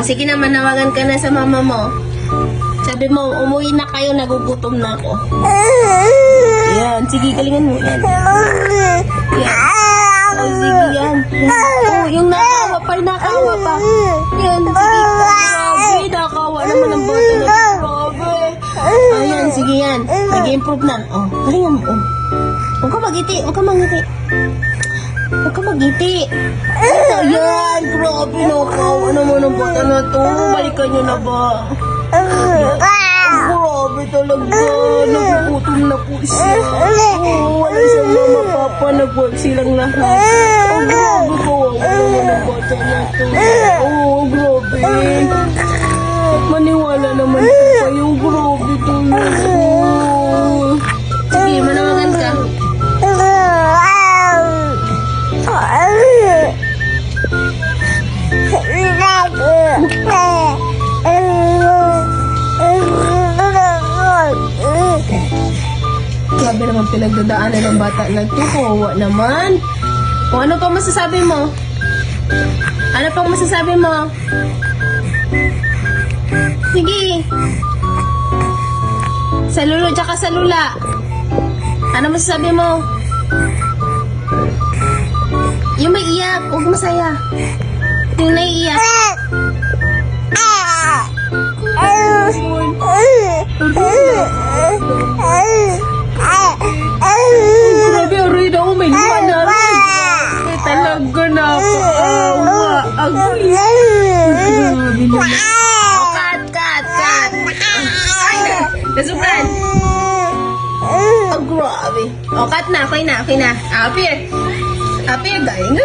sige na, manawagan ka na sa mama mo. Sabi mo, umuwi na kayo, nagugutom na ako. Yan, sige, galingan mo. Yan. Yan. Oh, sige, yan. Oh, yung nakawa pa, nakawa pa. Yan, sige. Grabe, nakawa naman ang bata na. Grabe. Ayan, sige yan. Nag-improve na. Oh, galingan mo. Oh. Huwag ka magiti, huwag ka magiti. Huwag ka magiti. Ayan, grabe, nakawa naman ang bata na to. Balikan nyo na ba? Grabe talaga. Nagugutom na po siya. Oh, wala siyang mama, papa. Nag-work silang lahat. Oh, grabe ko. Ano ang bata na to? Oh, grabe. Maniwala naman po kayo. Grabe talaga. Sige, manawagan ka. Grabe naman pinagdadaanan ng bata na ito. Kawawa naman. O ano pang masasabi mo? Ano pang masasabi mo? Sige. Sa lulo tsaka sa lula. Ano masasabi mo? Yung may iyak, huwag masaya. Yung naiiyak. Grabe, Arida, oh, may luha na rin. Eh, talaga nakakaawa. Agoy. Grabe naman. Oh, cut. Nasubran. Oh, grabe. Oh, cut na, okay na. Apir, galing.